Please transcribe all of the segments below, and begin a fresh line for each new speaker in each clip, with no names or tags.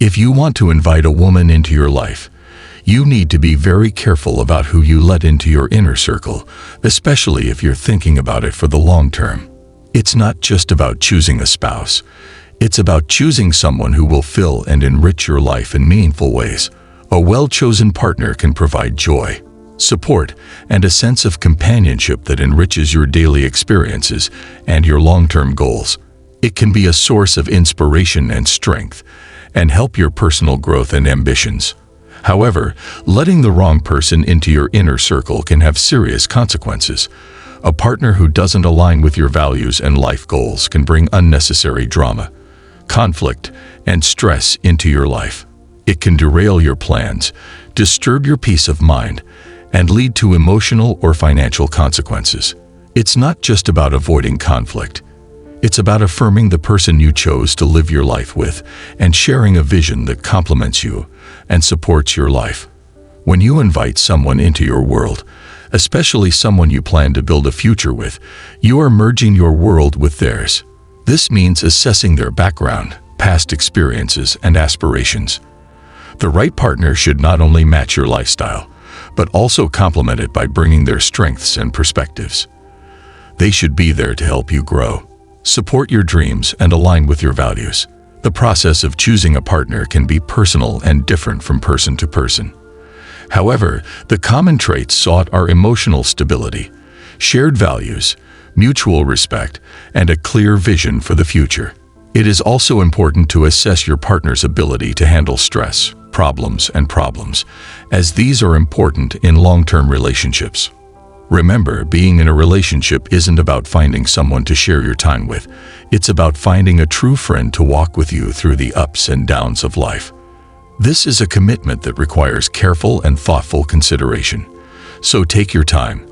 If you want to invite a woman into your life, you need to be very careful about who you let into your inner circle, especially if you're thinking about it for the long term. It's not just about choosing a spouse. It's about choosing someone who will fill and enrich your life in meaningful ways. A well-chosen partner can provide joy, support, and a sense of companionship that enriches your daily experiences and your long-term goals. It can be a source of inspiration and strength, and help your personal growth and ambitions. However, letting the wrong person into your inner circle can have serious consequences. A partner who doesn't align with your values and life goals can bring unnecessary drama, conflict, and stress into your life. It can derail your plans, disturb your peace of mind, and lead to emotional or financial consequences. It's not just about avoiding conflict. It's about affirming the person you chose to live your life with and sharing a vision that complements you and supports your life. When you invite someone into your world, especially someone you plan to build a future with, you are merging your world with theirs. This means assessing their background, past experiences, and aspirations. The right partner should not only match your lifestyle, but also complement it by bringing their strengths and perspectives. They should be there to help you grow, support your dreams, and align with your values. The process of choosing a partner can be personal and different from person to person. However, the common traits sought are emotional stability, shared values, mutual respect, and a clear vision for the future. It is also important to assess your partner's ability to handle stress, problems, as these are important in long-term relationships. Remember, being in a relationship isn't about finding someone to share your time with. It's about finding a true friend to walk with you through the ups and downs of life. This is a commitment that requires careful and thoughtful consideration. So take your time,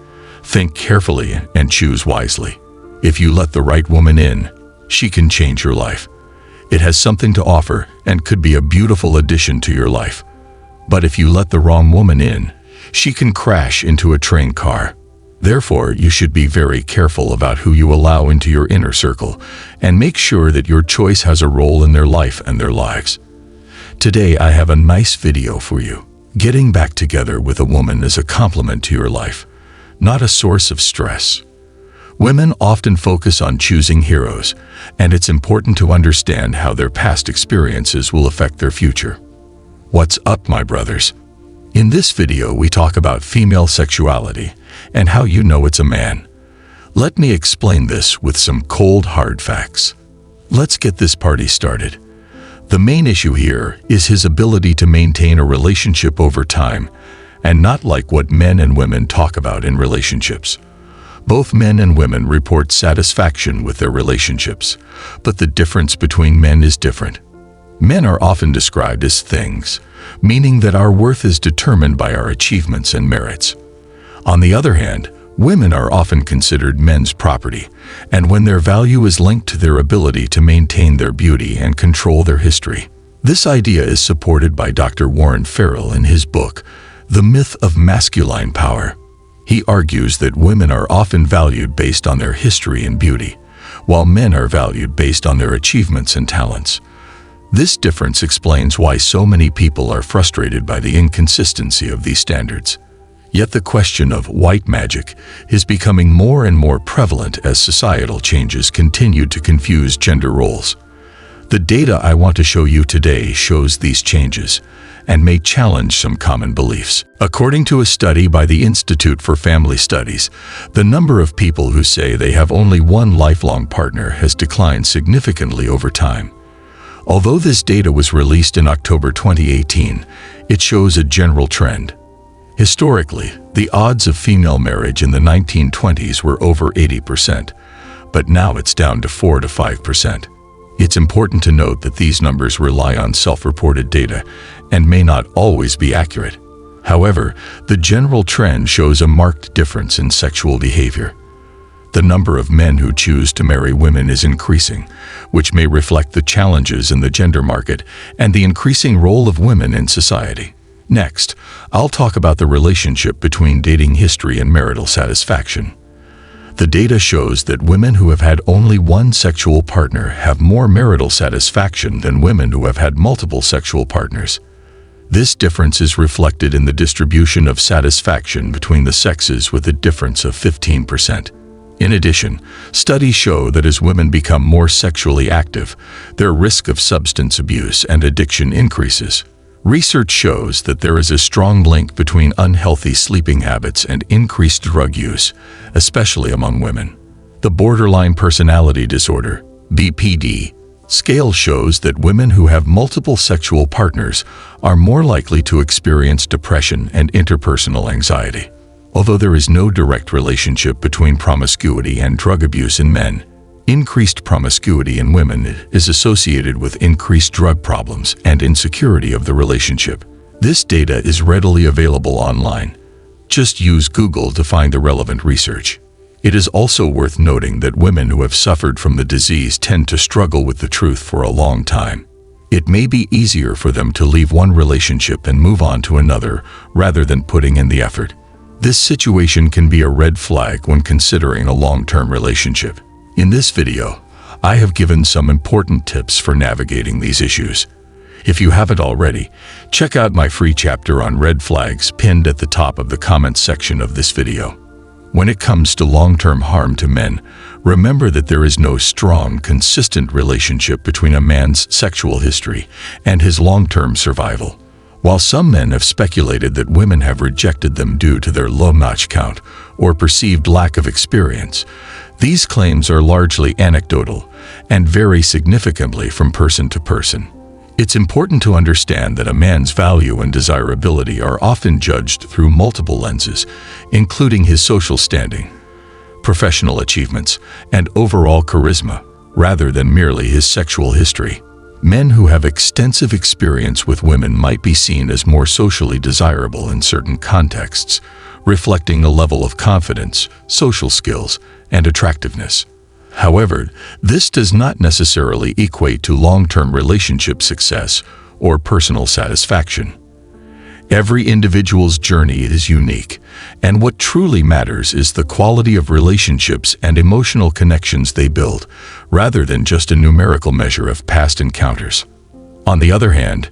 think carefully, and choose wisely. If you let the right woman in, she can change your life. It has something to offer and could be a beautiful addition to your life. But if you let the wrong woman in, she can crash into a train car. Therefore, you should be very careful about who you allow into your inner circle and make sure that your choice has a role in their life and their lives. Today, I have a nice video for you. Getting back together with a woman is a complement to your life, not a source of stress. Women often focus on choosing heroes, and it's important to understand how their past experiences will affect their future. What's up, my brothers? In this video, we talk about female sexuality and how you know it's a man. Let me explain this with some cold, hard facts. Let's get this party started. The main issue here is his ability to maintain a relationship over time, and not like what men and women talk about in relationships. Both men and women report satisfaction with their relationships, but the difference between men is different. Men are often described as things, meaning that our worth is determined by our achievements and merits. On the other hand, women are often considered men's property, and when their value is linked to their ability to maintain their beauty and control their history. This idea is supported by Dr. Warren Farrell in his book, The Myth of Masculine Power. He argues that women are often valued based on their history and beauty, while men are valued based on their achievements and talents. This difference explains why so many people are frustrated by the inconsistency of these standards. Yet the question of white magic is becoming more and more prevalent as societal changes continue to confuse gender roles. The data I want to show you today shows these changes and may challenge some common beliefs. According to a study by the Institute for Family Studies, the number of people who say they have only one lifelong partner has declined significantly over time. Although this data was released in October 2018, it shows a general trend. Historically, the odds of female marriage in the 1920s were over 80%, but now it's down to 4 to 5%. It's important to note that these numbers rely on self-reported data and may not always be accurate. However, the general trend shows a marked difference in sexual behavior. The number of men who choose to marry women is increasing, which may reflect the challenges in the gender market and the increasing role of women in society. Next, I'll talk about the relationship between dating history and marital satisfaction. The data shows that women who have had only one sexual partner have more marital satisfaction than women who have had multiple sexual partners. This difference is reflected in the distribution of satisfaction between the sexes, with a difference of 15%. In addition, studies show that as women become more sexually active, their risk of substance abuse and addiction increases. Research shows that there is a strong link between unhealthy sleeping habits and increased drug use, especially among women. The borderline personality disorder, BPD, scale shows that women who have multiple sexual partners are more likely to experience depression and interpersonal anxiety. Although there is no direct relationship between promiscuity and drug abuse in men, increased promiscuity in women is associated with increased drug problems and insecurity of the relationship. This data is readily available online. Just use Google to find the relevant research. It is also worth noting that women who have suffered from the disease tend to struggle with the truth for a long time. It may be easier for them to leave one relationship and move on to another rather than putting in the effort. This situation can be a red flag when considering a long-term relationship. In this video, I have given some important tips for navigating these issues. If you haven't already, check out my free chapter on red flags pinned at the top of the comments section of this video. When it comes to long-term harm to men, remember that there is no strong, consistent relationship between a man's sexual history and his long-term survival. While some men have speculated that women have rejected them due to their low match count or perceived lack of experience, these claims are largely anecdotal and vary significantly from person to person. It's important to understand that a man's value and desirability are often judged through multiple lenses, including his social standing, professional achievements, and overall charisma, rather than merely his sexual history. Men who have extensive experience with women might be seen as more socially desirable in certain contexts, reflecting a level of confidence, social skills, and attractiveness. However, this does not necessarily equate to long-term relationship success or personal satisfaction. Every individual's journey is unique, and what truly matters is the quality of relationships and emotional connections they build, rather than just a numerical measure of past encounters. On the other hand,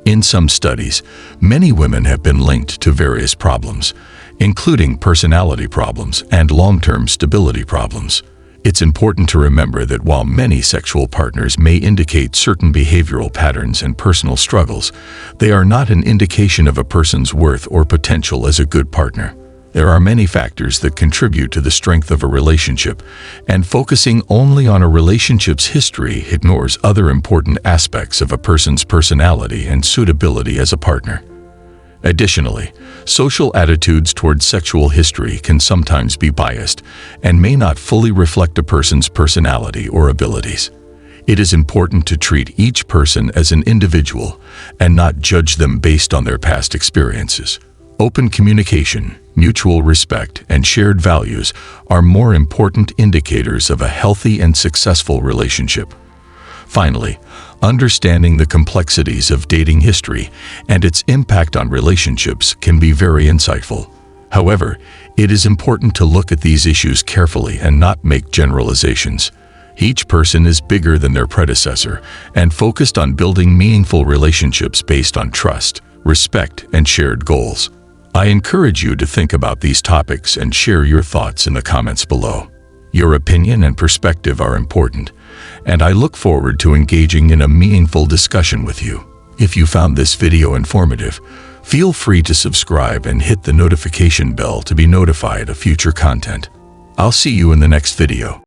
in some studies, many women have been linked to various problems, including personality problems and long-term stability problems. It's important to remember that while many sexual partners may indicate certain behavioral patterns and personal struggles, they are not an indication of a person's worth or potential as a good partner. There are many factors that contribute to the strength of a relationship, and focusing only on a relationship's history ignores other important aspects of a person's personality and suitability as a partner. Additionally, social attitudes towards sexual history can sometimes be biased and may not fully reflect a person's personality or abilities. It is important to treat each person as an individual and not judge them based on their past experiences. Open communication, mutual respect, and shared values are more important indicators of a healthy and successful relationship. Finally, understanding the complexities of dating history and its impact on relationships can be very insightful. However, it is important to look at these issues carefully and not make generalizations. Each person is bigger than their predecessor and focused on building meaningful relationships based on trust, respect, and shared goals. I encourage you to think about these topics and share your thoughts in the comments below. Your opinion and perspective are important, and I look forward to engaging in a meaningful discussion with you. If you found this video informative, feel free to subscribe and hit the notification bell to be notified of future content. I'll see you in the next video.